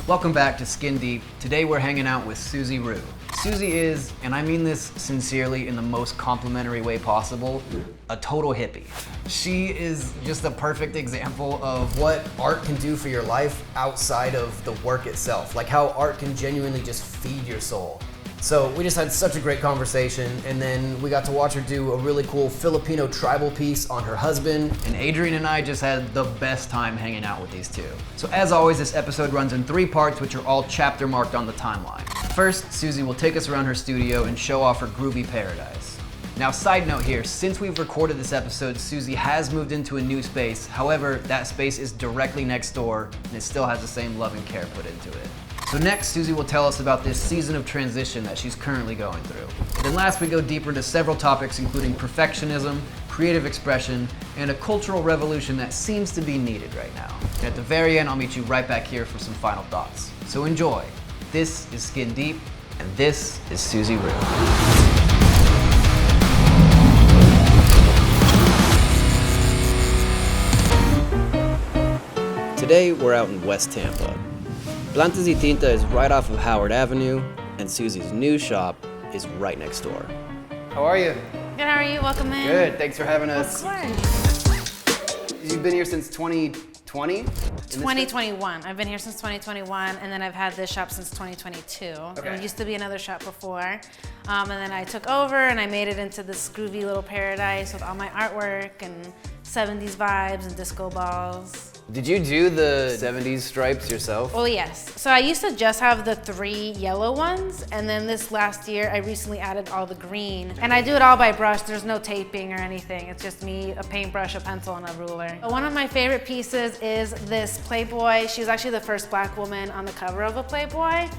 Welcome back to Skin Deep. Today we're hanging out with Suzi Rue. Suzi is, and I mean this sincerely in the most complimentary way possible, a total hippie. She is just a perfect example of what art can do for your life outside of the work itself. Like how art can genuinely just feed your soul. So we just had such a great conversation, and then we got to watch her do a really cool Filipino tribal piece on her husband, and Adrian and I just had the best time hanging out with these two. So as always, this episode runs in 3 parts, which are all chapter marked on the timeline. First, Suzi will take us around her studio and show off her groovy paradise. Now, side note here, since we've recorded this episode, Suzi has moved into a new space. However, that space is directly next door, and it still has the same love and care put into it. So next, Suzi will tell us about this season of transition that she's currently going through. Then last, we go deeper into several topics, including perfectionism, creative expression, and a cultural revolution that seems to be needed right now. And at the very end, I'll meet you right back here for some final thoughts. So enjoy. This is Skin Deep, and this is Suzi Rue. Today, we're out in West Tampa. Plantas y Tinta is right off of Howard Avenue, and Suzi's new shop is right next door. How are you? Good, how are you? Welcome in. Good, thanks for having us. Of course. You've been here since 2020? 2021. I've been here since 2021, and then I've had this shop since 2022. Okay. There used to be another shop before, and then I took over and I made it into this groovy little paradise with all my artwork and 70s vibes and disco balls. Did you do the 70s stripes yourself? Oh yes. So I used to just have the 3 yellow ones, and then this last year I recently added all the green. And I do it all by brush. There's no taping or anything. It's just me, a paintbrush, a pencil, and a ruler. One of my favorite pieces is this Playboy. She was actually the first Black woman on the cover of a Playboy.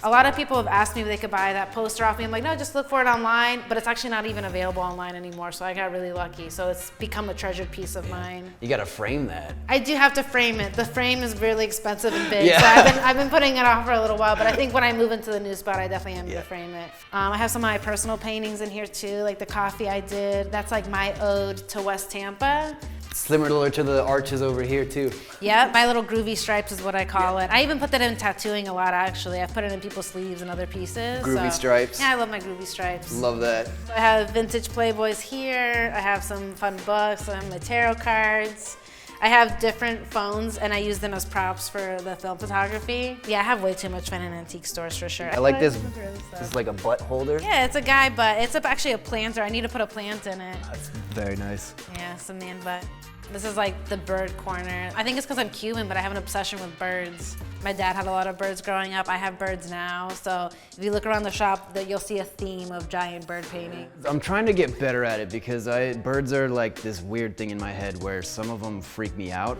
A lot of people have asked me if they could buy that poster off me. I'm like, no, just look for it online, but it's actually not even available online anymore, so I got really lucky. So it's become a treasured piece of mine. You gotta frame that. I do have to frame it. The frame is really expensive and big, Yeah. so I've been putting it off for a little while, but I think when I move into the new spot, I definitely am gonna frame it. I have some of my personal paintings in here too, like the coffee I did. That's like my ode to West Tampa. Similar to the arches over here too. Yeah, my little groovy stripes is what I call it. I even put that in tattooing a lot, actually. I put it in people's sleeves and other pieces. Groovy stripes. Yeah, I love my groovy stripes. Love that. I have vintage Playboys here. I have some fun books. I have my tarot cards. I have different phones and I use them as props for the film photography. Yeah, I have way too much fun in antique stores for sure. I like this. This is like a butt holder. Yeah, it's a guy butt. It's actually a planter. I need to put a plant in it. That's very nice. Yeah, some man butt. This is like the bird corner. I think it's because I'm Cuban, but I have an obsession with birds. My dad had a lot of birds growing up. I have birds now. So if you look around the shop, you'll see a theme of giant bird paintings. I'm trying to get better at it because birds are like this weird thing in my head where some of them freak me out.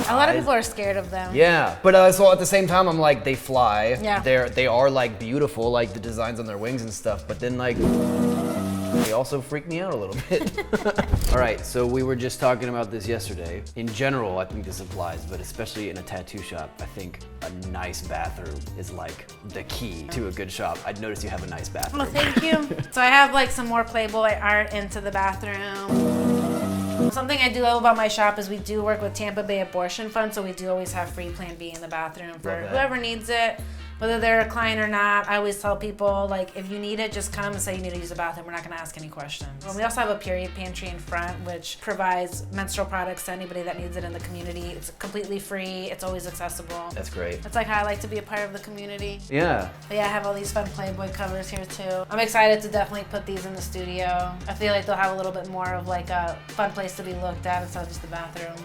A lot of people are scared of them. Yeah, but so at the same time, I'm like, they fly. Yeah. They are like beautiful, like the designs on their wings and stuff. But then like, they also freak me out a little bit. All right, so we were just talking about this yesterday. In general, I think this applies, but especially in a tattoo shop, I think a nice bathroom is like the key to a good shop. I'd notice you have a nice bathroom. Well, thank you. So I have like some more Playboy art into the bathroom. Something I do love about my shop is we do work with Tampa Bay Abortion Fund, so we do always have free Plan B in the bathroom for whoever needs it. Whether they're a client or not, I always tell people, like, if you need it, just come and say you need to use the bathroom. We're not gonna ask any questions. We also have a period pantry in front, which provides menstrual products to anybody that needs it in the community. It's completely free, it's always accessible. That's great. That's like how I like to be a part of the community. Yeah. But yeah, I have all these fun Playboy covers here too. I'm excited to definitely put these in the studio. I feel like they'll have a little bit more of like a fun place to be looked at instead of just the bathroom.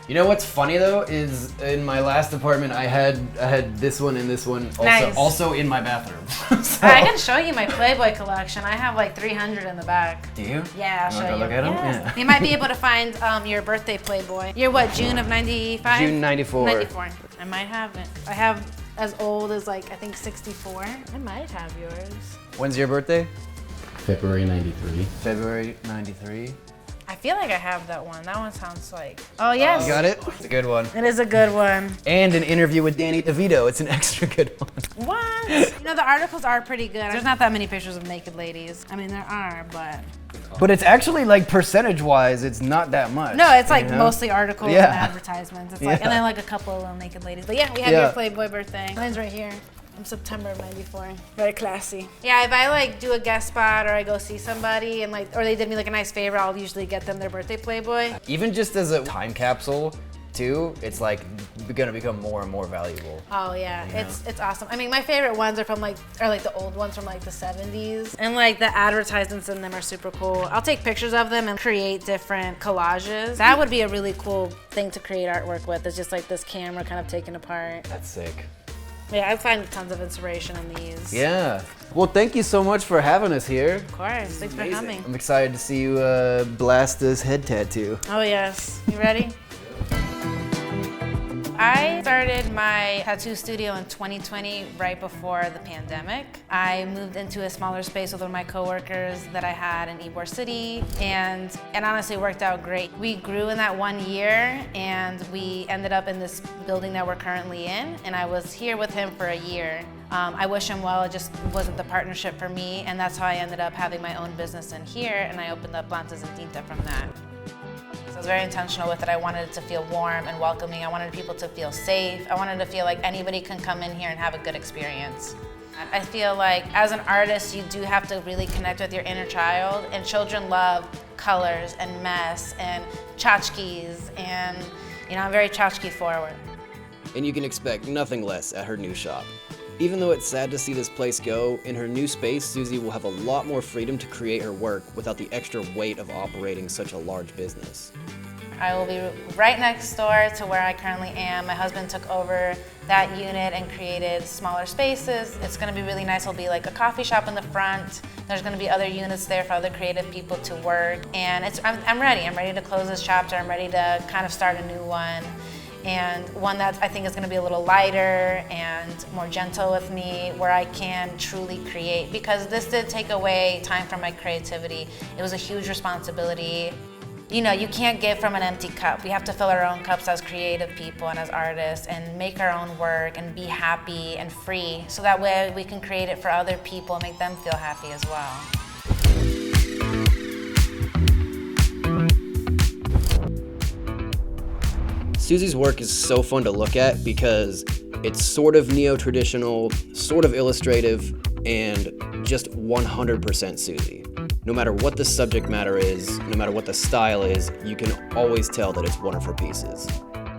You know what's funny though is in my last apartment I had this one and this one also in my bathroom. So. I can show you my Playboy collection. I have like 300 in the back. Do you? Yeah, I'll show you. Look at them? Yes. Yeah. You might be able to find your birthday Playboy. You're what, June of 95? June 94. 94. I might have it. I have as old as like I think 64. I might have yours. When's your birthday? February 93. February 93. I feel like I have that one. That one sounds like, oh yes. You got it? It's a good one. It is a good one. And an interview with Danny DeVito. It's an extra good one. What? You know, the articles are pretty good. There's not that many pictures of naked ladies. I mean, there are, but. But it's actually like percentage-wise, it's not that much. No, it's like you know? mostly articles Yeah. and advertisements. It's like, and then like a couple of little naked ladies. But yeah, we have Yeah. your Playboy birthday. Mine's right here. I'm September of '94. Very classy. Yeah, if I like do a guest spot or I go see somebody and like, or they did me like a nice favor, I'll usually get them their birthday Playboy. Even just as a time capsule, too, it's like gonna become more and more valuable. Oh yeah, You know? it's awesome. I mean, my favorite ones are from like the old ones from like the '70s, and like the advertisements in them are super cool. I'll take pictures of them and create different collages. That would be a really cool thing to create artwork with. It's just like this camera kind of taken apart. That's sick. Yeah, I find tons of inspiration in these. Yeah. Well, thank you so much for having us here. Of course. Thanks for coming. I'm excited to see you blast this head tattoo. Oh yes. You ready? I started my tattoo studio in 2020, right before the pandemic. I moved into a smaller space with one of my coworkers that I had in Ybor City, and it honestly worked out great. We grew in that 1 year, and we ended up in this building that we're currently in, and I was here with him for a year. I wish him well, it just wasn't the partnership for me, and that's how I ended up having my own business in here, and I opened up Plantas and Tinta from that. So I was very intentional with it. I wanted it to feel warm and welcoming. I wanted people to feel safe. I wanted to feel like anybody can come in here and have a good experience. I feel like as an artist, you do have to really connect with your inner child, and children love colors and mess and tchotchkes, and you know, I'm very tchotchke forward. And you can expect nothing less at her new shop. Even though it's sad to see this place go, in her new space, Suzi will have a lot more freedom to create her work without the extra weight of operating such a large business. I will be right next door to where I currently am. My husband took over that unit and created smaller spaces. It's gonna be really nice. It'll be like a coffee shop in the front. There's gonna be other units there for other creative people to work. And I'm ready. I'm ready to close this chapter. I'm ready to kind of start a new one. And one that I think is going to be a little lighter and more gentle with me, where I can truly create, because this did take away time from my creativity. It was a huge responsibility. You know, you can't give from an empty cup. We have to fill our own cups as creative people and as artists and make our own work and be happy and free, so that way we can create it for other people and make them feel happy as well. Suzi's work is so fun to look at because it's sort of neo-traditional, sort of illustrative, and just 100% Suzi. No matter what the subject matter is, no matter what the style is, you can always tell that it's one of her pieces.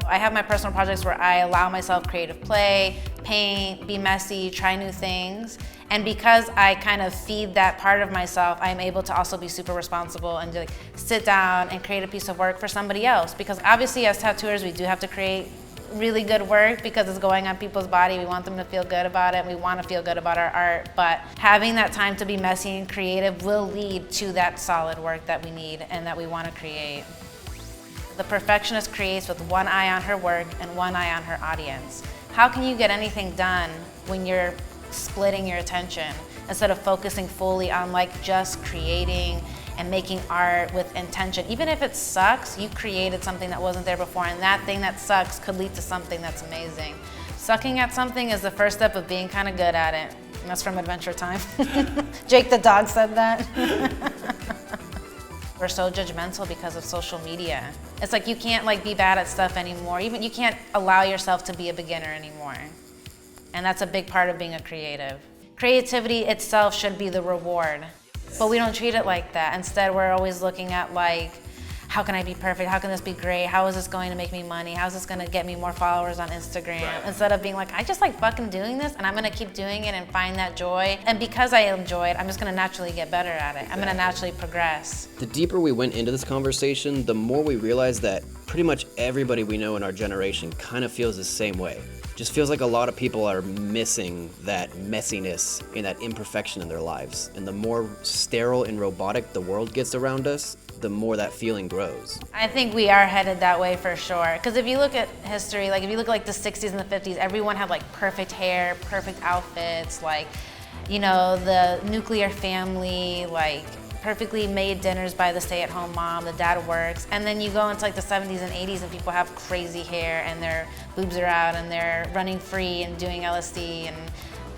I have my personal projects where I allow myself creative play, paint, be messy, try new things. And because I kind of feed that part of myself, I'm able to also be super responsible and like sit down and create a piece of work for somebody else. Because obviously as tattooers, we do have to create really good work because it's going on people's body. We want them to feel good about it. We want to feel good about our art. But having that time to be messy and creative will lead to that solid work that we need and that we want to create. The perfectionist creates with one eye on her work and one eye on her audience. How can you get anything done when you're splitting your attention instead of focusing fully on like just creating and making art with intention? Even if it sucks, you created something that wasn't there before, and that thing that sucks could lead to something that's amazing. Sucking at something is the first step of being kind of good at it. And that's from Adventure Time. Jake the dog said that. We're so judgmental because of social media. It's like you can't like be bad at stuff anymore. Even you can't allow yourself to be a beginner anymore. And that's a big part of being a creative. Creativity itself should be the reward, but we don't treat it like that. Instead, we're always looking at like, how can I be perfect? How can this be great? How is this going to make me money? How is this gonna get me more followers on Instagram? Right. Instead of being like, I just like fucking doing this and I'm gonna keep doing it and find that joy. And because I enjoy it, I'm just gonna naturally get better at it. I'm gonna naturally progress. The deeper we went into this conversation, the more we realized that pretty much everybody we know in our generation kind of feels the same way. Just feels like a lot of people are missing that messiness and that imperfection in their lives. And the more sterile and robotic the world gets around us, the more that feeling grows. I think we are headed that way for sure. Because if you look at history, like if you look at like the 60s and the 50s, everyone had like perfect hair, perfect outfits, like, you know, the nuclear family, like perfectly made dinners by the stay-at-home mom, the dad works, and then you go into like the 70s and 80s and people have crazy hair and their boobs are out and they're running free and doing LSD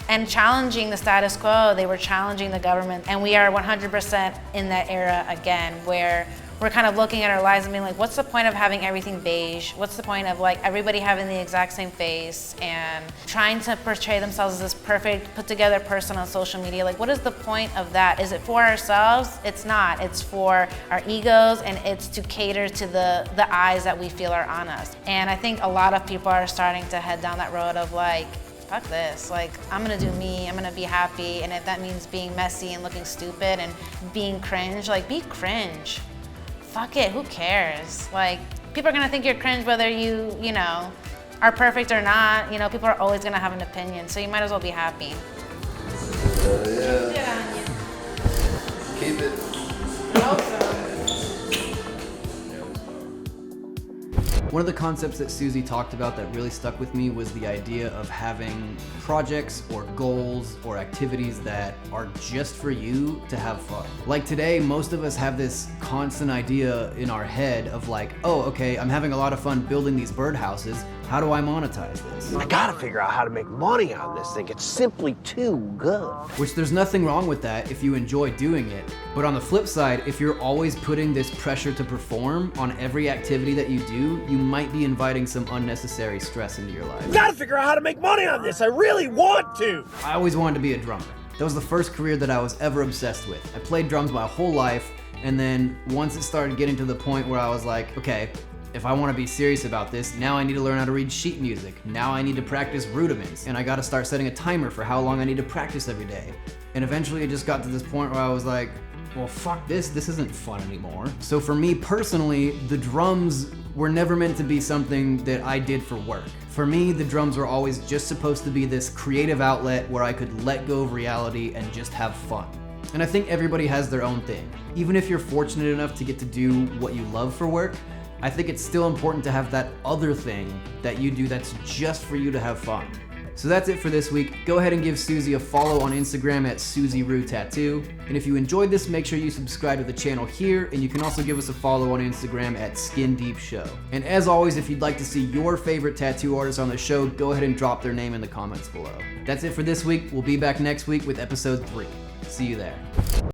and challenging the status quo. They were challenging the government, and we are 100% in that era again, where we're kind of looking at our lives and being like, what's the point of having everything beige? What's the point of like everybody having the exact same face and trying to portray themselves as this perfect, put together person on social media? Like, what is the point of that? Is it for ourselves? It's not. It's for our egos, and it's to cater to the eyes that we feel are on us. And I think a lot of people are starting to head down that road of like, fuck this, like I'm gonna do me, I'm gonna be happy, and if that means being messy and looking stupid and being cringe, like be cringe. Fuck it, who cares? Like, people are gonna think you're cringe whether you know, are perfect or not. You know, people are always gonna have an opinion, so you might as well be happy. Yeah. Keep it. I hope so. One of the concepts that Suzi talked about that really stuck with me was the idea of having projects or goals or activities that are just for you to have fun. Like today, most of us have this constant idea in our head of like, oh, okay, I'm having a lot of fun building these birdhouses. How do I monetize this? I gotta figure out how to make money on this thing. It's simply too good. Which there's nothing wrong with that if you enjoy doing it. But on the flip side, if you're always putting this pressure to perform on every activity that you do, you might be inviting some unnecessary stress into your life. Gotta figure out how to make money on this. I really want to. I always wanted to be a drummer. That was the first career that I was ever obsessed with. I played drums my whole life, and then once it started getting to the point where I was like, okay, if I want to be serious about this, now I need to learn how to read sheet music. Now I need to practice rudiments, and I got to start setting a timer for how long I need to practice every day. And eventually it just got to this point where I was like, well, fuck this isn't fun anymore. So for me personally, the drums were never meant to be something that I did for work. For me, the drums were always just supposed to be this creative outlet where I could let go of reality and just have fun. And I think everybody has their own thing. Even if you're fortunate enough to get to do what you love for work, I think it's still important to have that other thing that you do that's just for you to have fun. So that's it for this week. Go ahead and give Suzi a follow on Instagram at Suzi Rue Tattoo. And if you enjoyed this, make sure you subscribe to the channel here, and you can also give us a follow on Instagram at Skin Deep Show. And as always, if you'd like to see your favorite tattoo artist on the show, go ahead and drop their name in the comments below. That's it for this week. We'll be back next week with episode 3. See you there.